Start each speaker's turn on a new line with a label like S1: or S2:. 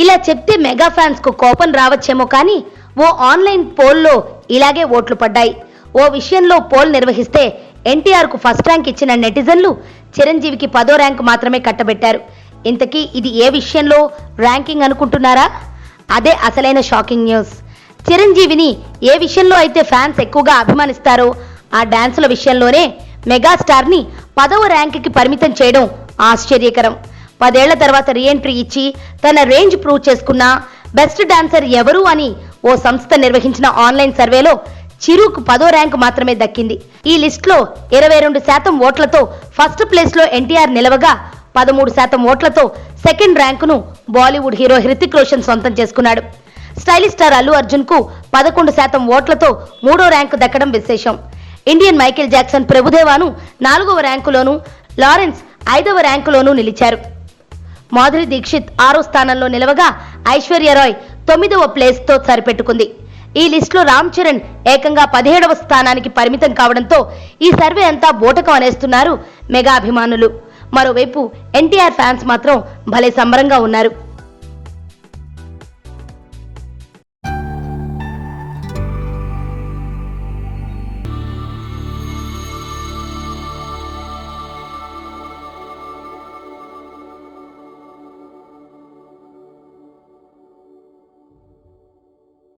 S1: ఇలా చెప్తే mega fans కు కోపం రావచ్చేమో కానీ ఓ ఆన్లైన్ పోల్లో ఇలాగే ఓట్లు పడ్డాయి. ఓ విషయంలో పోల్ నిర్వహిస్తే ఎన్టీఆర్ కు ఫస్ట్ ర్యాంక్ ఇచ్చిన నెటిజన్లు చిరంజీవికి 10వ ర్యాంక్ మాత్రమే కట్టబెట్టారు. ఇంతకీ ఇది ఏ విషయంలో ర్యాంకింగ్ అనుకుంటున్నారా? అదే అసలైన షాకింగ్ న్యూస్. చిరంజీవిని ఏ విషయంలో అయితే ఫ్యాన్స్ ఎక్కువగా అభిమానిస్తారో ఆ డాన్సుల విషయంలోనే మెగాస్టార్ ని 10వ ర్యాంక్కి పరిమితం చేయడం ఆశ్చర్యకరం. 10 ఏళ్ల తర్వాత రీఎంట్రీ ఇచ్చి తన రేంజ్ ప్రూవ్ చేసుకున్న బెస్ట్ డాన్సర్ ఎవరు అని ఓ సంస్థ నిర్వహించిన ఆన్లైన్ సర్వేలో చిరుకు 10వ ర్యాంక్ మాత్రమే దక్కింది. ఈ లిస్టులో 22% ఓట్లతో ఫస్ట్ ప్లేస్ లో ఎన్టీఆర్ నిలవగా 13% ఓట్లతో సెకండ్ ర్యాంకును బాలీవుడ్ హీరో హృతిక్ రోషన్ సొంతం చేసుకున్నాడు. స్టైలిష్ స్టార్ అల్లు అర్జున్ కు 11% ఓట్లతో 3వ ర్యాంకు దక్కడం విశేషం. ఇండియన్ మైకేల్ జాక్సన్ ప్రభుదేవాను 4వ ర్యాంకులోను, లారెన్స్ 5వ ర్యాంకులోనూ నిలిచారు. మాధురి దీక్షిత్ 6వ స్థానంలో నిలవగా ఐశ్వర్యరాయ్ 9వ ప్లేస్ తో సరిపెట్టుకుంది. ఈ లిస్టులో రామ్ చరణ్ ఏకంగా 17వ స్థానానికి పరిమితం కావడంతో ఈ సర్వే అంతా బోటకం అనేస్తున్నారు మెగా అభిమానులు. మరోవైపు ఎన్టీఆర్ ఫ్యాన్స్ మాత్రం భలే సంబరంగా ఉన్నారు.